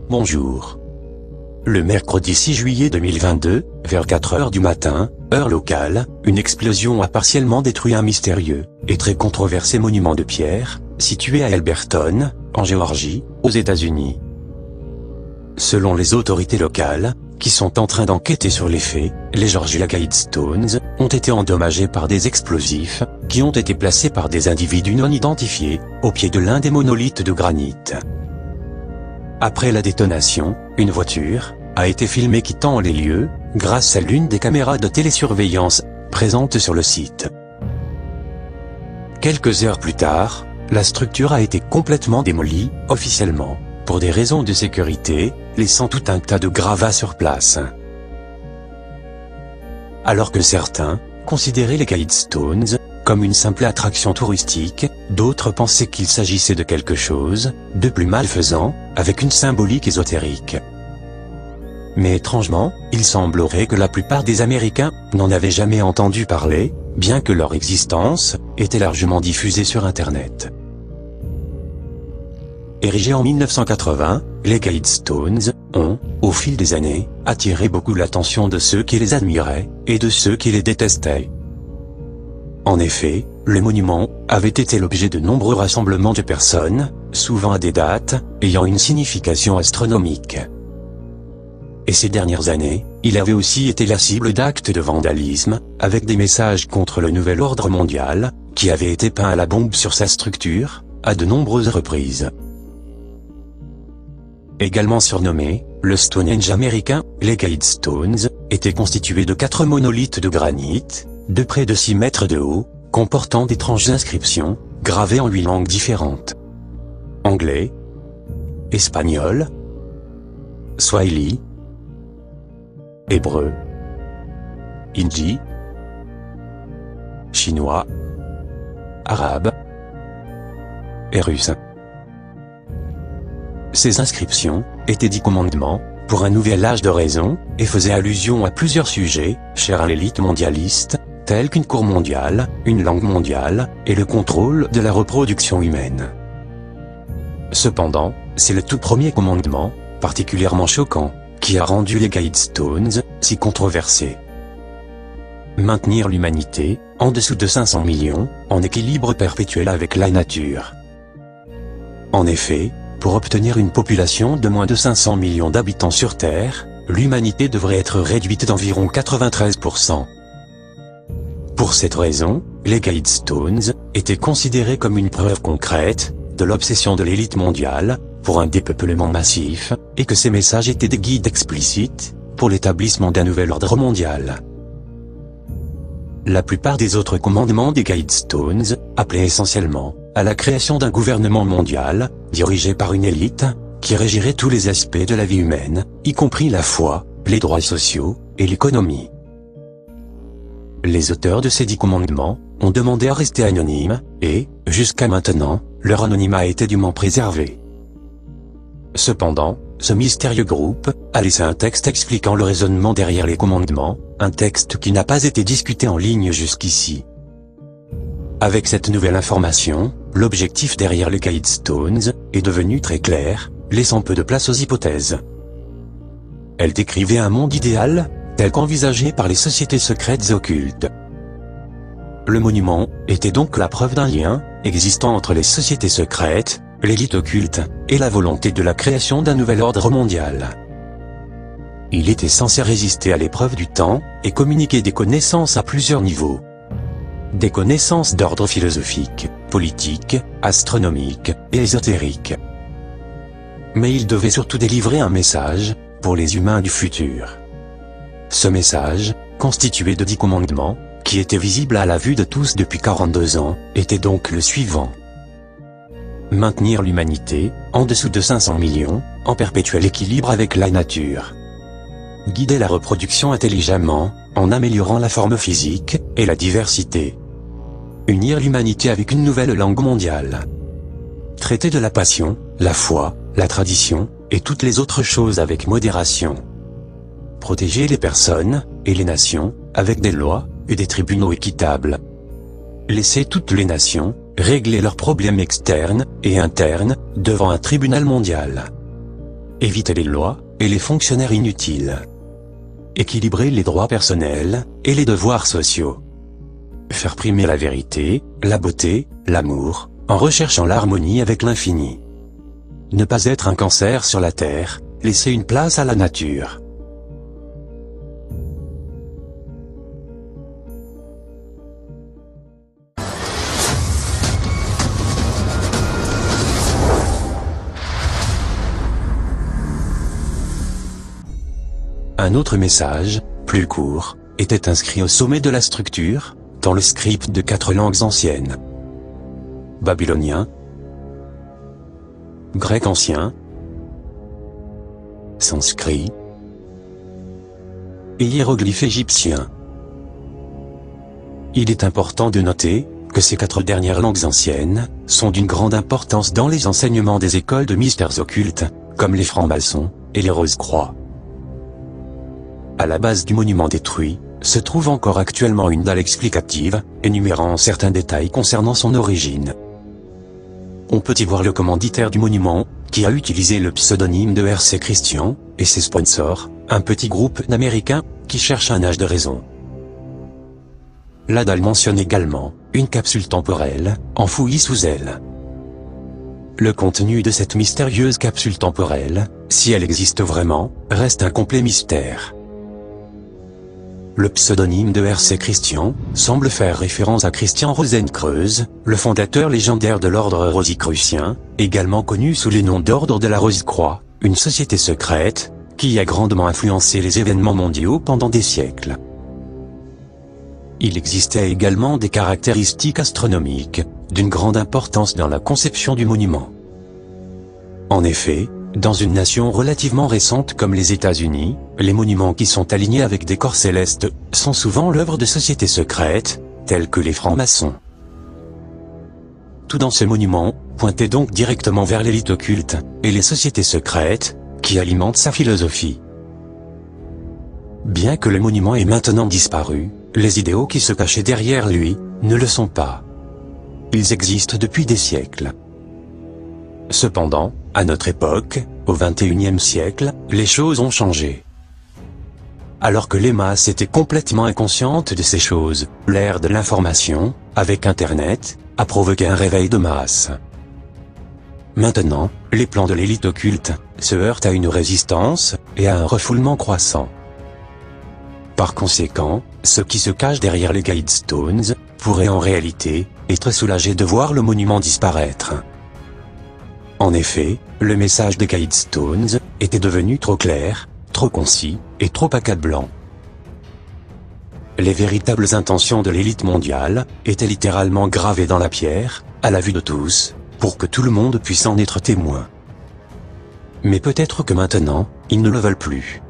Bonjour. Le mercredi 6 juillet 2022, vers 4 heures du matin, heure locale, une explosion a partiellement détruit un mystérieux et très controversé monument de pierre, situé à Elberton, en Géorgie, aux États-Unis. Selon les autorités locales, qui sont en train d'enquêter sur les faits, les Georgia Guidestones ont été endommagés par des explosifs, qui ont été placés par des individus non identifiés, au pied de l'un des monolithes de granit. Après la détonation, une voiture a été filmée quittant les lieux, grâce à l'une des caméras de télésurveillance présentes sur le site. Quelques heures plus tard, la structure a été complètement démolie, officiellement, pour des raisons de sécurité, laissant tout un tas de gravats sur place. Alors que certains considéraient les Guidestones comme une simple attraction touristique, d'autres pensaient qu'il s'agissait de quelque chose de plus malfaisant, avec une symbolique ésotérique. Mais étrangement, il semblerait que la plupart des Américains n'en avaient jamais entendu parler, bien que leur existence était largement diffusée sur Internet. Érigés en 1980, les Guidestones ont, au fil des années, attiré beaucoup l'attention de ceux qui les admiraient, et de ceux qui les détestaient. En effet, le monument avait été l'objet de nombreux rassemblements de personnes, souvent à des dates ayant une signification astronomique. Et ces dernières années, il avait aussi été la cible d'actes de vandalisme, avec des messages contre le nouvel ordre mondial, qui avaient été peints à la bombe sur sa structure, à de nombreuses reprises. Également surnommé le Stonehenge américain, les Guidestones étaient constitués de 4 monolithes de granit, de près de 6 mètres de haut, comportant d'étranges inscriptions, gravées en 8 langues différentes. Anglais, espagnol, swahili, hébreu, hindi, chinois, arabe et russe. Ces inscriptions étaient 10 commandements, pour un nouvel âge de raison, et faisaient allusion à plusieurs sujets, chers à l'élite mondialiste, tels qu'une cour mondiale, une langue mondiale, et le contrôle de la reproduction humaine. Cependant, c'est le tout premier commandement, particulièrement choquant, qui a rendu les Guidestones si controversés. Maintenir l'humanité, en dessous de 500 millions, en équilibre perpétuel avec la nature. En effet, pour obtenir une population de moins de 500 millions d'habitants sur Terre, l'humanité devrait être réduite d'environ 93%. Pour cette raison, les Guidestones étaient considérés comme une preuve concrète de l'obsession de l'élite mondiale pour un dépeuplement massif, et que ces messages étaient des guides explicites pour l'établissement d'un nouvel ordre mondial. La plupart des autres commandements des Guidestones appelaient essentiellement à la création d'un gouvernement mondial, dirigé par une élite, qui régirait tous les aspects de la vie humaine, y compris la foi, les droits sociaux, et l'économie. Les auteurs de ces 10 commandements ont demandé à rester anonymes, et, jusqu'à maintenant, leur anonymat a été dûment préservé. Cependant, ce mystérieux groupe a laissé un texte expliquant le raisonnement derrière les commandements, un texte qui n'a pas été discuté en ligne jusqu'ici. Avec cette nouvelle information, l'objectif derrière les Guidestones est devenu très clair, laissant peu de place aux hypothèses. Elle décrivait un monde idéal, tel qu'envisagé par les sociétés secrètes occultes. Le monument était donc la preuve d'un lien existant entre les sociétés secrètes, l'élite occulte, et la volonté de la création d'un nouvel ordre mondial. Il était censé résister à l'épreuve du temps, et communiquer des connaissances à plusieurs niveaux. Des connaissances d'ordre philosophique, politique, astronomique, et ésotérique. Mais il devait surtout délivrer un message, pour les humains du futur. Ce message, constitué de 10 commandements, qui étaient visibles à la vue de tous depuis 42 ans, était donc le suivant. Maintenir l'humanité, en dessous de 500 millions, en perpétuel équilibre avec la nature. Guider la reproduction intelligemment, en améliorant la forme physique, et la diversité. Unir l'humanité avec une nouvelle langue mondiale. Traiter de la passion, la foi, la tradition, et toutes les autres choses avec modération. Protéger les personnes, et les nations, avec des lois, et des tribunaux équitables. Laisser toutes les nations, régler leurs problèmes externes, et internes, devant un tribunal mondial. Éviter les lois, et les fonctionnaires inutiles. Équilibrer les droits personnels, et les devoirs sociaux. Faire primer la vérité, la beauté, l'amour, en recherchant l'harmonie avec l'infini. Ne pas être un cancer sur la terre, laisser une place à la nature. Un autre message, plus court, était inscrit au sommet de la structure, dans le script de 4 langues anciennes. Babylonien, grec ancien, sanskrit et hiéroglyphe égyptien. Il est important de noter que ces 4 dernières langues anciennes sont d'une grande importance dans les enseignements des écoles de mystères occultes, comme les francs-maçons et les Rose-Croix. À la base du monument détruit, se trouve encore actuellement une dalle explicative, énumérant certains détails concernant son origine. On peut y voir le commanditaire du monument, qui a utilisé le pseudonyme de R.C. Christian, et ses sponsors, un petit groupe d'Américains, qui cherchent un âge de raison. La dalle mentionne également une capsule temporelle, enfouie sous elle. Le contenu de cette mystérieuse capsule temporelle, si elle existe vraiment, reste un complet mystère. Le pseudonyme de R.C. Christian semble faire référence à Christian Rosenkreuz, le fondateur légendaire de l'ordre rosicrucien, également connu sous les noms d'ordre de la Rose-Croix, une société secrète, qui a grandement influencé les événements mondiaux pendant des siècles. Il existait également des caractéristiques astronomiques, d'une grande importance dans la conception du monument. En effet, dans une nation relativement récente comme les États-Unis, les monuments qui sont alignés avec des corps célestes sont souvent l'œuvre de sociétés secrètes, telles que les francs-maçons. Tout dans ce monument pointait donc directement vers l'élite occulte, et les sociétés secrètes, qui alimentent sa philosophie. Bien que le monument ait maintenant disparu, les idéaux qui se cachaient derrière lui ne le sont pas. Ils existent depuis des siècles. Cependant, à notre époque, au XXIe siècle, les choses ont changé. Alors que les masses étaient complètement inconscientes de ces choses, l'ère de l'information, avec Internet, a provoqué un réveil de masse. Maintenant, les plans de l'élite occulte se heurtent à une résistance, et à un refoulement croissant. Par conséquent, ceux qui se cachent derrière les Guidestones pourraient en réalité être soulagés de voir le monument disparaître. En effet, le message des Guidestones était devenu trop clair, trop concis, et trop accablant. Les véritables intentions de l'élite mondiale étaient littéralement gravées dans la pierre, à la vue de tous, pour que tout le monde puisse en être témoin. Mais peut-être que maintenant, ils ne le veulent plus.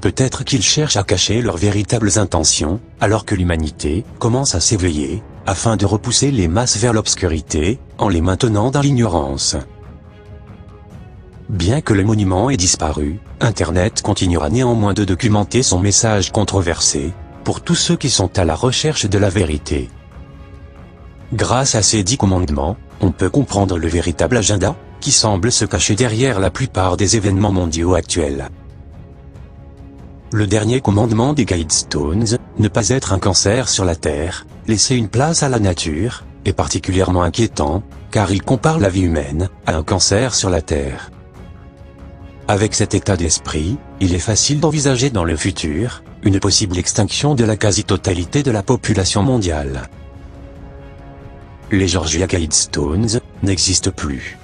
Peut-être qu'ils cherchent à cacher leurs véritables intentions, alors que l'humanité commence à s'éveiller, afin de repousser les masses vers l'obscurité, en les maintenant dans l'ignorance. Bien que le monument ait disparu, Internet continuera néanmoins de documenter son message controversé, pour tous ceux qui sont à la recherche de la vérité. Grâce à ces 10 commandements, on peut comprendre le véritable agenda, qui semble se cacher derrière la plupart des événements mondiaux actuels. Le dernier commandement des Guidestones, ne pas être un cancer sur la Terre, laisser une place à la nature, est particulièrement inquiétant, car il compare la vie humaine à un cancer sur la Terre. Avec cet état d'esprit, il est facile d'envisager dans le futur, une possible extinction de la quasi-totalité de la population mondiale. Les Georgia Guidestones n'existent plus.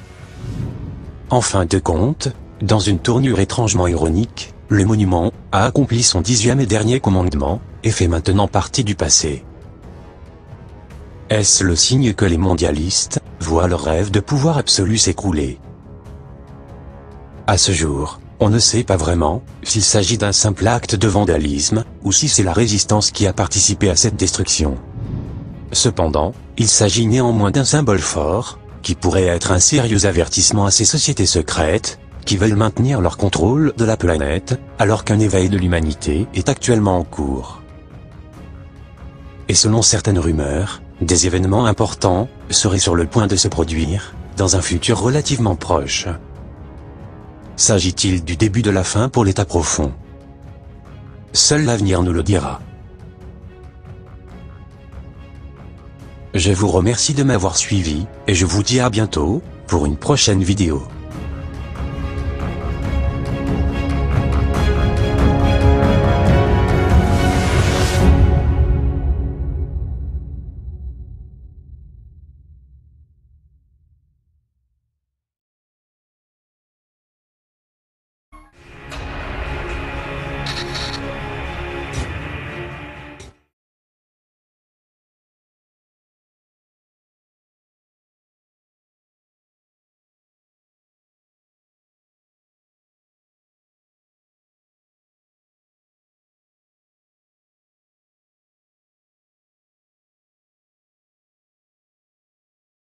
En fin de compte, dans une tournure étrangement ironique, le monument a accompli son 10e et dernier commandement, et fait maintenant partie du passé. Est-ce le signe que les mondialistes voient leur rêve de pouvoir absolu s'écrouler? À ce jour, on ne sait pas vraiment s'il s'agit d'un simple acte de vandalisme, ou si c'est la résistance qui a participé à cette destruction. Cependant, il s'agit néanmoins d'un symbole fort, qui pourrait être un sérieux avertissement à ces sociétés secrètes, qui veulent maintenir leur contrôle de la planète, alors qu'un éveil de l'humanité est actuellement en cours. Et selon certaines rumeurs, des événements importants seraient sur le point de se produire, dans un futur relativement proche. S'agit-il du début de la fin pour l'état profond? Seul l'avenir nous le dira. Je vous remercie de m'avoir suivi, et je vous dis à bientôt, pour une prochaine vidéo.